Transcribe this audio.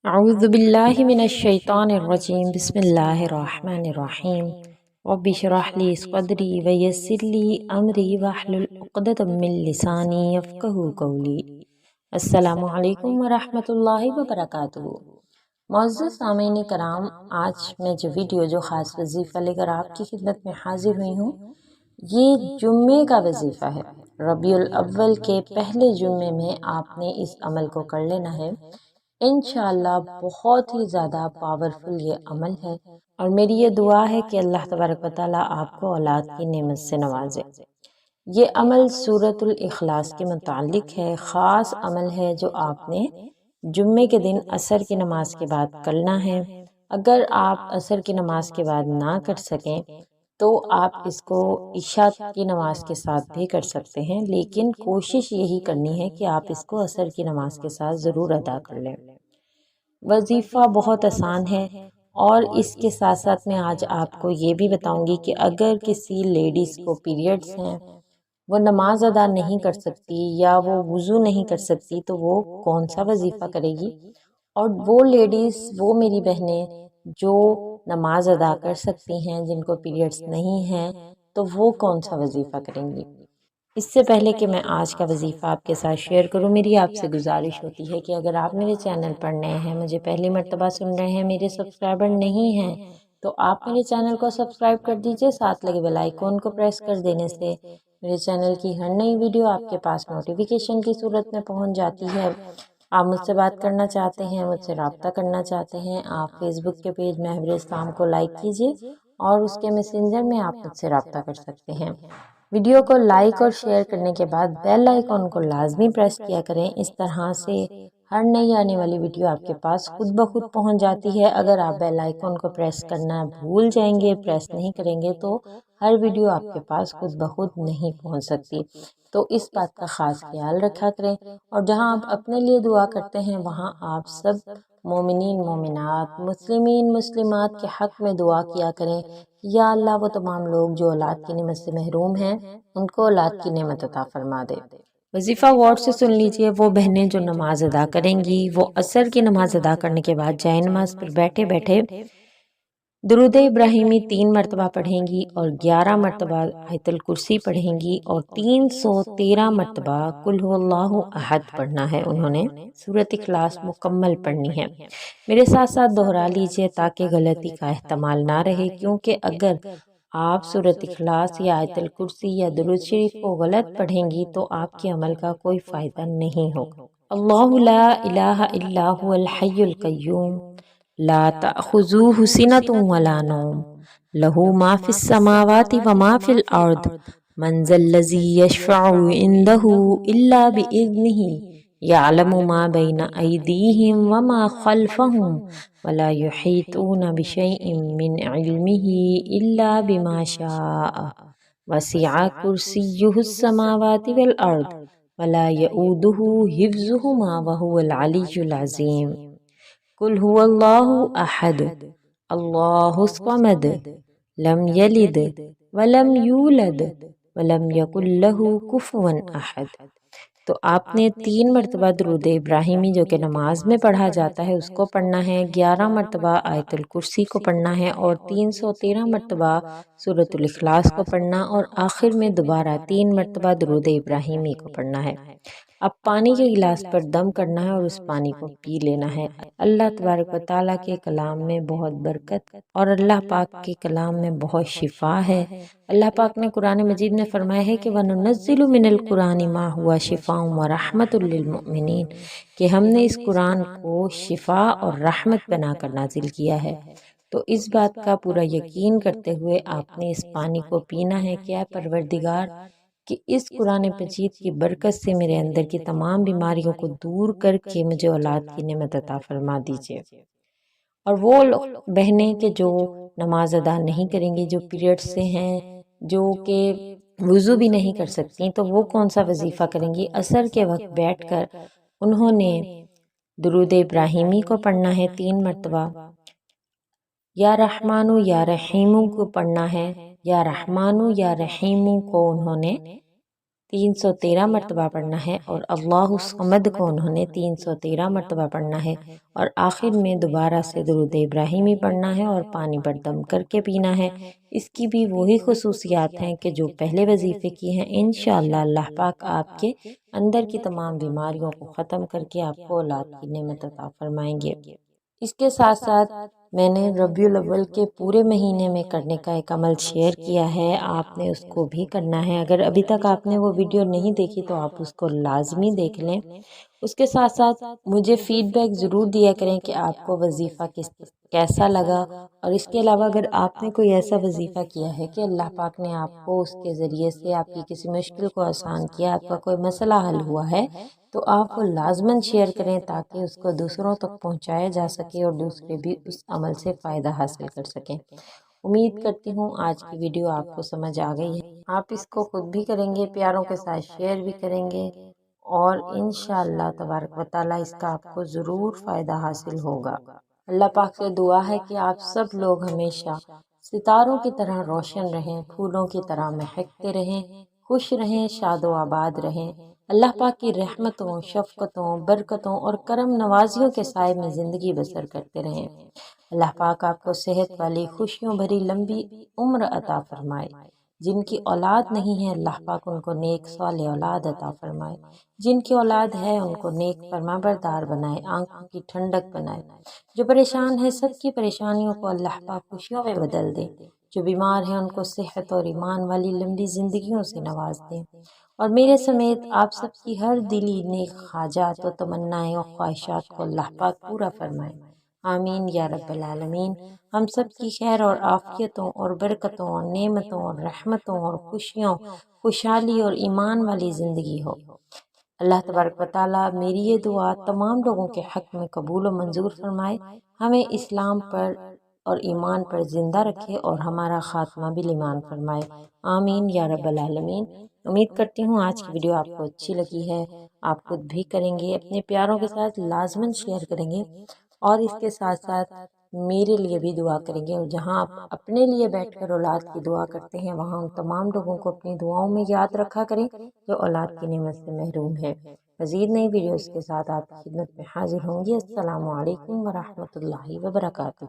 اعوذ باللہ من الشیطان الرجیم بسم اللہ الرحمن الرحیم رب اشرح لی صدری ویسر لی امری واحلل عقدۃ من لسانی یفقہوا قولی۔ السلام علیکم ورحمۃ اللہ وبرکاتہ۔ معزز سامعین کرام، آج میں جو خاص وظیفہ لے کر آپ کی خدمت میں حاضر ہوئی ہوں، یہ جمعے کا وظیفہ ہے۔ ربیع الاول کے پہلے جمعے میں آپ نے اس عمل کو کر لینا ہے۔ انشاءاللہ بہت ہی زیادہ پاورفل یہ عمل ہے، اور میری یہ دعا ہے کہ اللہ تبارک و تعالیٰ آپ کو اولاد کی نعمت سے نوازے۔ یہ عمل سورۃ الاخلاص کے متعلق ہے، خاص عمل ہے جو آپ نے جمعے کے دن عصر کی نماز کے بعد کرنا ہے۔ اگر آپ عصر کی نماز کے بعد نہ کر سکیں تو آپ اس کو عشاء کی نماز کے ساتھ بھی کر سکتے ہیں، لیکن کوشش یہی کرنی ہے کہ آپ اس کو عصر کی نماز کے ساتھ ضرور ادا کر لیں۔ وظیفہ بہت آسان ہے، اور اس کے ساتھ ساتھ میں آج آپ کو یہ بھی بتاؤں گی کہ اگر کسی لیڈیز کو پیریڈز ہیں، وہ نماز ادا نہیں کر سکتی یا وہ وضو نہیں کر سکتی تو وہ کون سا وظیفہ کرے گی، اور وہ لیڈیز، وہ میری بہنیں جو نماز ادا کر سکتی ہیں، جن کو پیریڈز نہیں ہیں، تو وہ کون سا وظیفہ کریں گی۔ اس سے پہلے کہ میں آج کا وظیفہ آپ کے ساتھ شیئر کروں، میری آپ سے گزارش ہوتی ہے کہ اگر آپ میرے چینل پر نئے ہیں، مجھے پہلی مرتبہ سن رہے ہیں، میرے سبسکرائبر نہیں ہیں، تو آپ میرے چینل کو سبسکرائب کر دیجئے، ساتھ لگے بیل آئیکن کو پریس کر دینے سے میرے چینل کی ہر نئی ویڈیو آپ کے پاس نوٹیفیکیشن کی صورت میں پہنچ جاتی ہے۔ آپ مجھ سے بات کرنا چاہتے ہیں، مجھ سے رابطہ کرنا چاہتے ہیں، آپ فیس بک کے پیج محور اسلام کو لائک کیجئے، اور اس کے میسنجر میں آپ مجھ سے رابطہ کر سکتے ہیں۔ ویڈیو کو لائک اور شیئر کرنے کے بعد بیل آئیکن کو لازمی پریس کیا کریں، اس طرح سے ہر نئی آنے والی ویڈیو آپ کے پاس خود بخود پہنچ جاتی ہے۔ اگر آپ بیل آئیکن کو پریس کرنا بھول جائیں گے، پریس نہیں کریں گے، تو ہر ویڈیو آپ کے پاس خود بخود نہیں پہنچ سکتی، تو اس بات کا خاص خیال رکھا کریں۔ اور جہاں آپ اپنے لیے دعا کرتے ہیں، وہاں آپ سب مومنین مومنات، مسلمین مسلمات کے حق میں دعا کیا کریں، یا اللہ وہ تمام لوگ جو اولاد کی نعمت سے محروم ہیں، ان کو اولاد کی نعمت عطا فرما دے۔ وظیفہ غور سے سن لیجئے۔ وہ بہنیں جو نماز ادا کریں گی، وہ عصر کی نماز ادا کرنے کے بعد جائے نماز پر بیٹھے بیٹھے درود ابراہیمی 3 مرتبہ پڑھیں گی، اور 11 مرتبہ آیت الکرسی پڑھیں گی، اور 313 مرتبہ قل هو اللہ احد پڑھنا ہے۔ انہوں نے سورۃ اخلاص مکمل پڑھنی ہے۔ میرے ساتھ ساتھ دہرا لیجئے تاکہ غلطی کا احتمال نہ رہے، کیونکہ اگر آپ سورۃ اخلاص یا آیت الکرسی یا درود شریف کو غلط پڑھیں گی تو آپ کے عمل کا کوئی فائدہ نہیں ہوگا۔ اللہ لا الہ الا هو الحی القیوم لا تأخذوه سنة ولا نوم له ما في السماوات وما في الأرض من ذا الذي يشفع عنده إلا بإذنه يعلم ما بين أيديهم وما خلفهم ولا يحيطون بشيء من علمه إلا بما شاء وسع كرسيه السماوات والأرض ولا يؤوده حفظهما وهو العلي العظيم۔ قل هو اللہ احد اللہ الصمد لم یلد ولم یولد ولم یکن لہ کفوا احد۔ تو آپ نے 3 مرتبہ درود ابراہیمی جو کہ نماز میں پڑھا جاتا ہے اس کو پڑھنا ہے، 11 مرتبہ آیت الکرسی کو پڑھنا ہے، اور 313 مرتبہ سورۃ الاخلاص کو پڑھنا، اور آخر میں دوبارہ 3 مرتبہ درود ابراہیمی کو پڑھنا ہے۔ اب پانی کے گلاس پر دم کرنا ہے اور اس پانی کو پی لینا ہے۔ اللہ تبارک و تعالیٰ کے کلام میں بہت برکت، اور اللہ پاک کے کلام میں بہت شفا ہے۔ اللہ پاک نے قرآن مجید میں فرمایا ہے کہ وَنُنَزِّلُ مِنَ الْقُرْآنِ مَا هُوَ شِفَاءٌ وَرَحْمَةٌ لِّلْمُؤْمِنِينَ، کہ ہم نے اس قرآن کو شفا اور رحمت بنا کر نازل کیا ہے۔ تو اس بات کا پورا یقین کرتے ہوئے آپ نے اس پانی کو پینا ہے کہ اے پروردگار، کہ اس قرآن مجید کی برکت سے میرے اندر کی تمام بیماریوں کو دور کر کے مجھے اولاد کی نعمت عطا فرما دیجئے۔ اور وہ بہنیں کہ جو نماز ادا نہیں کریں گی، جو پیریڈ سے ہیں، جو کہ وضو بھی نہیں کر سکتی، تو وہ کون سا وظیفہ کریں گی؟ عصر کے وقت بیٹھ کر انہوں نے درود ابراہیمی کو پڑھنا ہے 3 مرتبہ، یا رحمانو یا رحیمو کو پڑھنا ہے، یا رحمانو یا رحیمو کو انہوں نے 313 مرتبہ پڑھنا ہے، اور اللہ الصمد کو انہوں نے 313 مرتبہ پڑھنا ہے، اور آخر میں دوبارہ سے درود ابراہیمی پڑھنا ہے اور پانی پر دم کر کے پینا ہے۔ اس کی بھی وہی خصوصیات ہیں کہ جو پہلے وظیفے کی ہیں۔ انشاءاللہ اللہ پاک آپ کے اندر کی تمام بیماریوں کو ختم کر کے آپ کو اولاد کی نعمت عطا فرمائیں گے۔ اس کے ساتھ ساتھ میں نے ربیع الاول کے پورے مہینے میں کرنے کا ایک عمل شیئر کیا ہے، آپ نے اس کو بھی کرنا ہے۔ اگر ابھی تک آپ نے وہ ویڈیو نہیں دیکھی تو آپ اس کو لازمی دیکھ لیں۔ اس کے ساتھ ساتھ مجھے فیڈ بیک ضرور دیا کریں کہ آپ کو وظیفہ کیسا لگا، اور اس کے علاوہ اگر آپ نے کوئی ایسا وظیفہ کیا ہے کہ اللہ پاک نے آپ کو اس کے ذریعے سے آپ کی کسی مشکل کو آسان کیا، آپ کا کوئی مسئلہ حل ہوا ہے، تو آپ وہ لازماً شیئر کریں تاکہ اس کو دوسروں تک پہنچایا جا سکے اور دوسرے بھی اس عمل سے فائدہ حاصل کر سکیں۔ امید کرتی ہوں آج کی ویڈیو آپ کو سمجھ آ گئی ہے۔ آپ اس کو خود بھی کریں گے، پیاروں کے ساتھ شیئر بھی کریں گے، اور انشاءاللہ تبارک و تعالیٰ اس کا آپ کو ضرور فائدہ حاصل ہوگا۔ اللہ پاک سے دعا ہے کہ آپ سب لوگ ہمیشہ ستاروں کی طرح روشن رہیں، پھولوں کی طرح مہکتے رہیں، خوش رہیں، شاد و آباد رہیں۔ اللہ پاک کی رحمتوں، شفقتوں، برکتوں اور کرم نوازیوں کے سائے میں زندگی بسر کرتے رہیں۔ اللہ پاک آپ کو صحت والی، خوشیوں بھری لمبی عمر عطا فرمائے۔ جن کی اولاد نہیں ہے اللہ پاک ان کو نیک صالح اولاد عطا فرمائے۔ جن کی اولاد ہے ان کو نیک فرمانبردار بنائے، آنکھوں کی ٹھنڈک بنائے۔ جو پریشان ہے سب کی پریشانیوں کو اللہ پاک خوشیوں میں بدل دے۔ جو بیمار ہیں ان کو صحت اور ایمان والی لمبی زندگیوں سے نواز دیں، اور میرے سمیت آپ سب کی ہر دلی نیک حاجات و تمنائیں و خواہشات کو اللہ پاک پورا فرمائے۔ آمین یا رب العالمین۔ ہم سب کی خیر اور عافیتوں اور برکتوں اور نعمتوں اور رحمتوں اور خوشیوں، خوشحالی اور ایمان والی زندگی ہو۔ اللہ تبارک و تعالیٰ میری یہ دعا تمام لوگوں کے حق میں قبول و منظور فرمائے، ہمیں اسلام پر اور ایمان پر زندہ رکھے اور ہمارا خاتمہ بھی ایمان فرمائے۔ آمین یا رب العالمین۔ امید کرتی ہوں آج کی ویڈیو آپ کو اچھی لگی ہے، آپ خود بھی کریں گے، اپنے پیاروں کے ساتھ لازماً شیئر کریں گے، اور اس کے ساتھ ساتھ میرے لیے بھی دعا کریں گے۔ اور جہاں آپ اپنے لیے بیٹھ کر اولاد کی دعا کرتے ہیں وہاں ان تمام لوگوں کو اپنی دعاؤں میں یاد رکھا کریں جو اولاد کی نعمت سے محروم ہے۔ مزید نئی ویڈیوز کے ساتھ آپ کی خدمت میں حاضر ہوں گی۔ السلام علیکم ورحمۃ اللہ وبرکاتہ۔